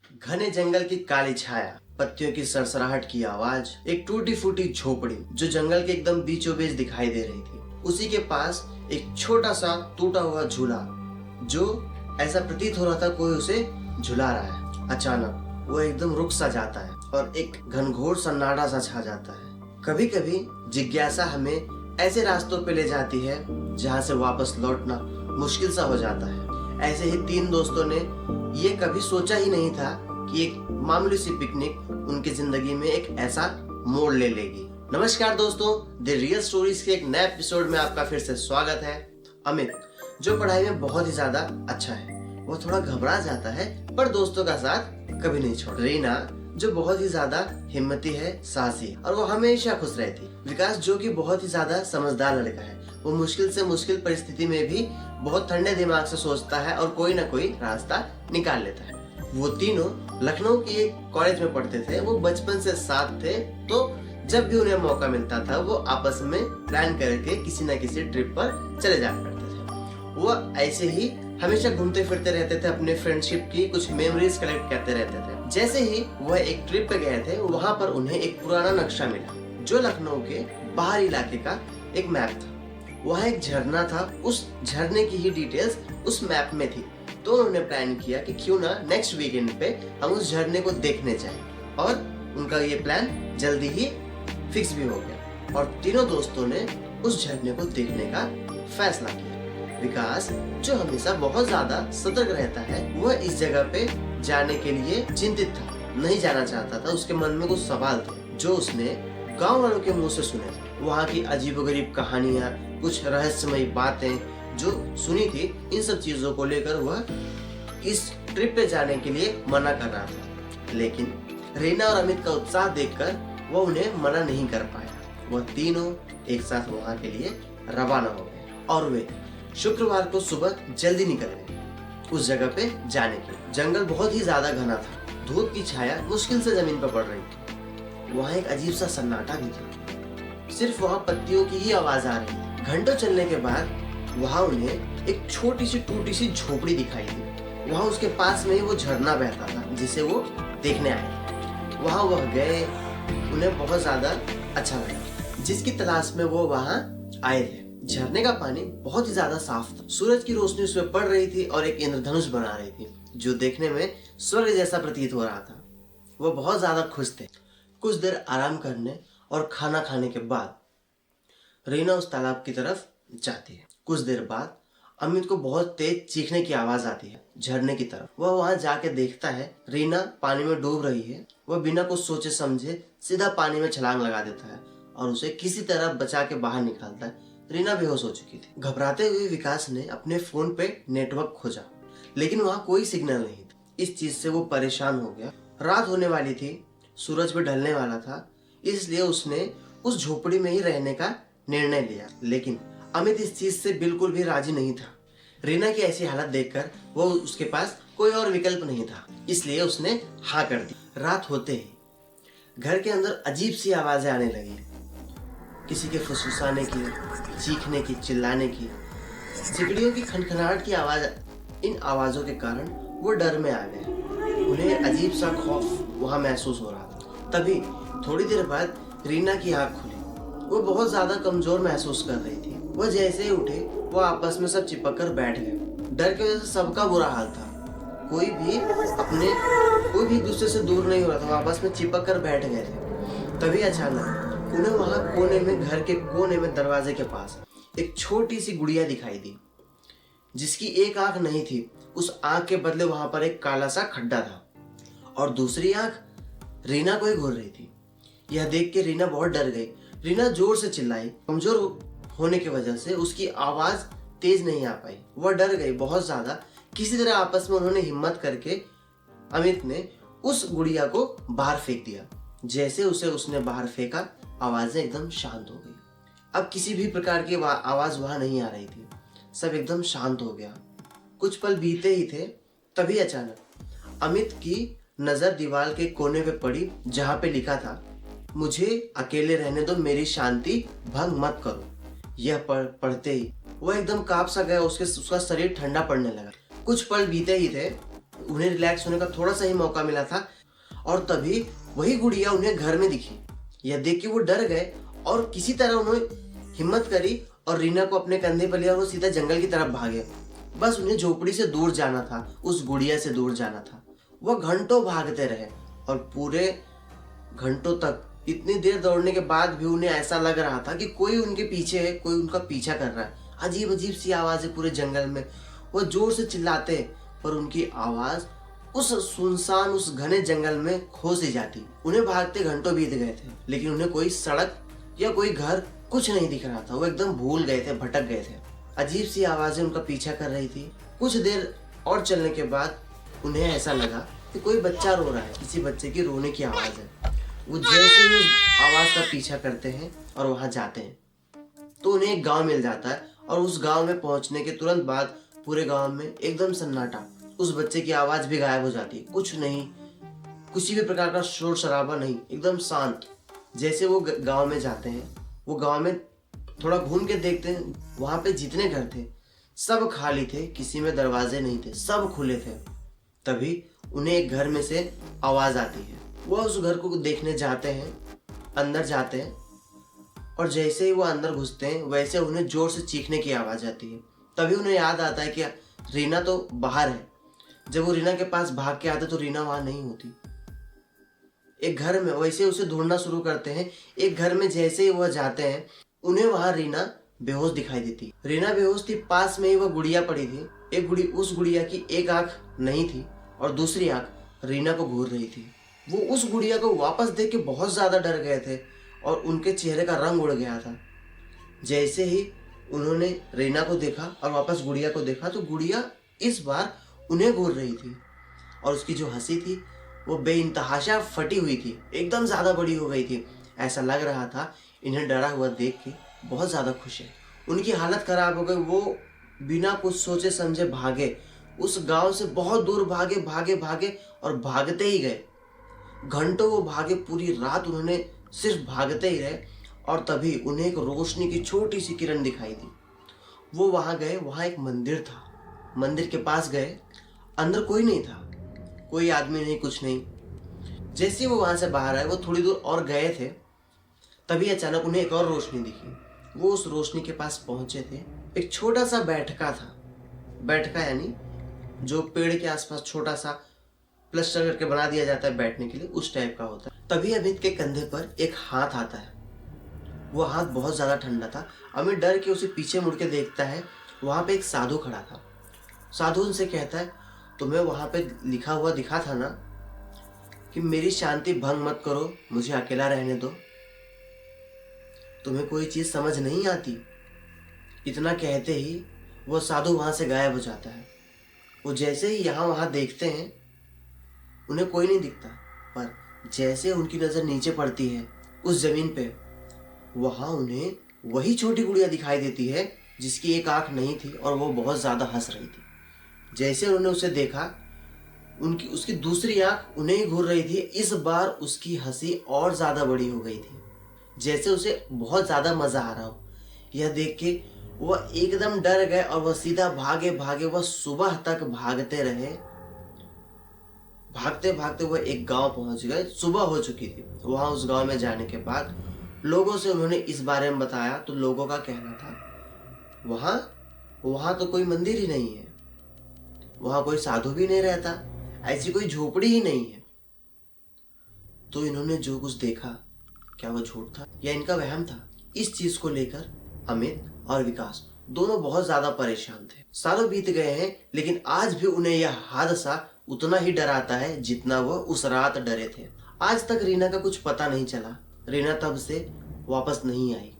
घने जंगल की काली छाया, पत्तियों की सरसराहट की आवाज, एक टूटी फूटी झोपड़ी जो जंगल के एकदम बीचों बीच दिखाई दे रही थी। उसी के पास एक छोटा सा टूटा हुआ झूला, जो ऐसा प्रतीत हो रहा था कोई उसे झुला रहा है। अचानक वो एकदम रुक सा जाता है और एक घनघोर सन्नाटा सा छा जाता है। कभी कभी जिज्ञासा हमें ऐसे रास्तों पे ले जाती है जहाँ से वापस लौटना मुश्किल सा हो जाता है। ऐसे ही तीन दोस्तों ने ये कभी सोचा ही नहीं था कि एक मामूली सी पिकनिक उनकी जिंदगी में एक ऐसा मोड़ ले लेगी। नमस्कार दोस्तों, द रियल स्टोरीज के एक नए एपिसोड में आपका फिर से स्वागत है। अमित, जो पढ़ाई में बहुत ही ज्यादा अच्छा है, वो थोड़ा घबरा जाता है पर दोस्तों का साथ कभी नहीं छोड़। रीना, जो बहुत ही ज्यादा हिम्मती है, साहसी और वो हमेशा खुश रहती। विकास, जो कि बहुत ही ज्यादा समझदार लड़का है, वो मुश्किल से मुश्किल परिस्थिति में भी बहुत ठंडे दिमाग से सोचता है और कोई ना कोई रास्ता निकाल लेता है। वो तीनों लखनऊ के एक कॉलेज में पढ़ते थे। वो बचपन से साथ थे, तो जब भी उन्हें मौका मिलता था वो आपस में प्लान करके किसी न किसी ट्रिप पर चले जाया करते थे। वो ऐसे ही हमेशा घूमते फिरते रहते थे, अपने फ्रेंडशिप की कुछ मेमोरीज कलेक्ट करते रहते थे। जैसे ही वह एक ट्रिप पे गए थे, वहाँ पर उन्हें एक पुराना नक्शा मिला जो लखनऊ के बाहरी इलाके का एक मैप था। वहाँ एक झरना था, उस झरने की ही डिटेल्स उस मैप में थी। तो उन्होंने प्लान किया कि क्यों ना नेक्स्ट वीकेंड पे हम उस झरने को देखने जाएं, और उनका ये प्लान जल्दी ही फिक्स भी हो गया और तीनों दोस्तों ने उस झरने को देखने का फैसला किया। विकास, जो हमेशा बहुत ज्यादा सतर्क रहता है, वह इस जगह पे जाने के लिए चिंतित था, नहीं जाना चाहता था। उसके मन में कुछ सवाल थे जो उसने गाँव वालों के मुंह से सुने थे। वहाँ की अजीबोगरीब कहानियां, कुछ रहस्यमयी बातें जो सुनी थी, इन सब चीजों को लेकर वह इस ट्रिप पे जाने के लिए मना कर रहा था। लेकिन रीना और अमित का उत्साह देखकर वह उन्हें मना नहीं कर पाया। वह तीनों एक साथ वहां के लिए रवाना हो गए और वे शुक्रवार को सुबह जल्दी निकल गए उस जगह पे जाने के लिए। जंगल बहुत ही ज्यादा घना था, धूप की छाया मुश्किल से जमीन पर पड़ रही थी। वहाँ एक अजीब सा सन्नाटा भी था, सिर्फ वहाँ पत्तियों की ही आवाज आ रही थी। घंटों चलने के बाद वहाँ उन्हें एक छोटी सी टूटी सी झोपड़ी दिखाई दी। वहाँ उसके पास में ही वो झरना बहता था जिसे वो देखने आए। वहाँ वह गए, उन्हें बहुत ज्यादा अच्छा लगा जिसकी तलाश में वो वहाँ आए थे। झरने का पानी बहुत ही ज्यादा साफ था, सूरज की रोशनी उस पर पड़ रही थी और एक इंद्रधनुष बना रही थी जो देखने में स्वर्ग जैसा प्रतीत हो रहा था। वो बहुत ज्यादा खुश थे। कुछ देर आराम करने और खाना खाने के बाद रीना उस तालाब की तरफ जाती है। कुछ देर बाद अमित को बहुत तेज चीखने की आवाज आती है झरने की तरफ। वह वहां जाके देखता है रीना पानी में डूब रही है। वह बिना कुछ सोचे समझे सीधा पानी में छलांग लगा देता है और उसे किसी तरह बचा के बाहर निकालता है। रीना बेहोश हो चुकी थी। घबराते हुए विकास ने अपने फोन पे नेटवर्क खोजा, लेकिन वहां कोई सिग्नल नहीं था। इस चीज से वो परेशान हो गया। रात होने वाली थी, सूरज भी ढलने वाला था, इसलिए उसने उस झोपड़ी में ही रहने का निर्णय लिया। लेकिन अमित इस चीज से बिल्कुल भी राजी नहीं था। रीना की ऐसी हालत देखकर वो उसके पास कोई और विकल्प नहीं था, इसलिए उसने हाँ कर दी। रात होते ही घर के अंदर अजीब सी आवाजें आने लगी, किसी के फुसफुसाने की, चीखने की, चिल्लाने की, सिकड़ियों की खनखनाहट की आवाज। इन आवाजों के कारण वो डर में आ गए। उन्हें अजीब सा खौफ वहां महसूस हो रहा था। तभी थोड़ी देर बाद रीना की आंख खुली। वो बहुत ज्यादा कमजोर महसूस कर रही थी। वह जैसे ही उठे, वो आपस में सब चिपक कर बैठ गए। डर की वजह से सबका बुरा हाल था। कोई भी एक दूसरे से दूर नहीं हो रहा था, आपस में चिपक कर बैठ गए थे। तभी अचानक उन्हें वहां कोने में, घर के कोने में दरवाजे के पास एक छोटी सी गुड़िया दिखाई दी जिसकी एक आंख नहीं थी। उस आंख के बदले वहां पर एक काला सा खड्डा था और दूसरी आंख रीना को ही घूर रही थी। यह देख के रीना बहुत डर गई। रीना जोर से चिल्लाई। कमजोर होने की वजह से उसकी आवाज तेज नहीं आ पाई। वह डर गई बहुत ज्यादा। किसी तरह आपस में उन्होंने हिम्मत करके अमित ने उस गुड़िया को बाहर फेंक दिया। जैसे उसे उसने बाहर फेंका, आवाजें एकदम शांत हो गई। अब किसी भी प्रकार की आवाज वहां नहीं आ रही थी। सब एकदम शांत हो गया। कुछ पल बीते ही थे, तभी अचानक अमित की नजर दीवार के कोने पे पड़ी जहां पे लिखा था, मुझे अकेले रहने दो, मेरी शांति भंग मत करो। यह पढ़ते ही वह एकदम कांप सा गया। उसका शरीर ठंडा पड़ने लगा। कुछ पल बीते ही थे, उन्हें रिलैक्स होने का थोड़ा सा ही मौका मिला था और तभी वही गुड़िया उन्हें घर में दिखी। यह देख के वो डर गए और किसी तरह उन्होंने हिम्मत करी और रीना को अपने कंधे पर लिया और वो सीधा जंगल की तरफ भागे। बस उन्हें झोपड़ी से दूर जाना था, उस गुड़िया से दूर जाना था। वह घंटों भागते रहे और पूरे घंटों तक इतनी देर दौड़ने के बाद भी उन्हें ऐसा लग रहा था कि कोई उनके पीछे है, कोई उनका पीछा कर रहा है। अजीब अजीब सी आवाजें पूरे जंगल में। वो जोर से चिल्लाते पर उनकी आवाज उस सुनसान उस घने जंगल में खो सी जाती। उन्हें भागते घंटों बीत गए थे लेकिन उन्हें कोई सड़क या कोई घर कुछ नहीं दिख रहा था। वो एकदम भूल गए थे, भटक गए थे। अजीब सी आवाजें उनका पीछा कर रही थी। कुछ देर और चलने के बाद उन्हें ऐसा लगा कि कोई बच्चा रो रहा है, किसी बच्चे की रोने की आवाज है। वो जैसे ही उस आवाज का पीछा करते हैं और वहां जाते हैं तो उन्हें एक गांव मिल जाता है और उस गांव में पहुंचने के तुरंत बाद पूरे गांव में एकदम सन्नाटा। उस बच्चे की आवाज भी गायब हो जाती है, कुछ नहीं, किसी भी प्रकार का शोर शराबा नहीं, एकदम शांत। जैसे वो गांव में जाते हैं, वो गांव में थोड़ा घूम के देखते हैं, वहां पे जितने घर थे सब खाली थे, किसी में दरवाजे नहीं थे, सब खुले थे। तभी उन्हें एक घर में से आवाज आती है। वो उस घर को देखने जाते हैं, अंदर जाते हैं और जैसे ही वो अंदर घुसते हैं वैसे उन्हें जोर से चीखने की आवाज आती है। तभी उन्हें याद आता है कि रीना तो बाहर है। जब वो रीना के पास भाग के आते तो रीना वहां नहीं होती। एक घर में वैसे उसे ढूंढना शुरू करते हैं। एक घर में जैसे ही वह जाते हैं उन्हें वहां रीना बेहोश दिखाई देती। रीना बेहोश थी, पास में ही वह गुड़िया पड़ी थी। उस गुड़िया की एक आंख नहीं थी और दूसरी आंख रीना को घूर रही थी। वो उस गुड़िया को वापस देख के बहुत ज्यादा डर गए थे और उनके चेहरे का रंग उड़ गया था। जैसे ही उन्होंने रीना को देखा और वापस गुड़िया को देखा तो गुड़िया इस बार उन्हें घूर रही थी और उसकी जो हंसी थी वो बेइंतहाशा फटी हुई थी, एकदम ज्यादा बड़ी हो गई थी। ऐसा लग रहा था इन्हें डरा हुआ देख के बहुत ज्यादा खुश है। उनकी हालत खराब हो गई। वो बिना कुछ सोचे समझे भागे, उस गांव से बहुत दूर भागे भागे भागे और भागते ही गए। घंटों वो भागे, पूरी रात उन्होंने सिर्फ भागते ही रहे और तभी उन्हें एक रोशनी की छोटी सी किरण दिखाई दी। वो वहां गए, वहां एक मंदिर था। मंदिर के पास गए, अंदर कोई नहीं था, कोई आदमी नहीं, कुछ नहीं। जैसे वो वहां से बाहर आए, वो थोड़ी दूर और गए थे, तभी अचानक उन्हें एक और रोशनी दिखी। वो उस रोशनी के पास पहुंचे थे। एक छोटा सा बैठका था। बैठका यानी जो पेड़ के आसपास छोटा सा प्लास्टर करके बना दिया जाता है बैठने के लिए, उस टाइप का होता है। तभी अमित के कंधे पर एक हाथ आता है। वो हाथ बहुत ज्यादा ठंडा था। अमित डर के उसे पीछे मुड़ के देखता है। वहां पे एक साधु खड़ा था। साधु उनसे कहता है, तुम्हें वहां पे लिखा हुआ दिखा था ना कि मेरी शांति भंग मत करो, मुझे अकेला रहने दो। तुम्हें कोई चीज समझ नहीं आती। इतना कहते ही वो साधु वहां से गायब हो जाता है। वो जैसे ही यहाँ वहां देखते हैं उन्हें कोई नहीं दिखता, पर जैसे उनकी नजर नीचे पड़ती है उस जमीन पे, वहां उन्हें वही छोटी गुड़िया दिखाई देती है जिसकी एक आंख नहीं थी और वो बहुत ज्यादा हंस रही थी। जैसे उन्होंने उसे देखा, उसकी दूसरी आंख उन्हें ही घूर रही थी। इस बार उसकी हंसी और ज्यादा बड़ी हो गई थी, जैसे उसे बहुत ज्यादा मजा आ रहा हो। यह देख के वह एकदम डर गए और वह सीधा भागे भागे वह सुबह तक भागते रहे। भागते भागते वह एक गांव पहुंच गए। सुबह हो चुकी थी। वहां उस गांव में जाने के बाद लोगों से उन्होंने इस बारे में बताया तो लोगों का कहना था वहां तो कोई मंदिर ही नहीं है, वहां कोई साधु भी नहीं रहता, ऐसी कोई झोपड़ी ही नहीं है। तो इन्होंने जो कुछ देखा, क्या वो झूठ था या इनका वहम था? इस चीज को लेकर अमित और विकास दोनों बहुत ज्यादा परेशान थे। सालों बीत गए हैं लेकिन आज भी उन्हें यह हादसा उतना ही डराता है जितना वह उस रात डरे थे। आज तक रीना का कुछ पता नहीं चला। रीना तब से वापस नहीं आई।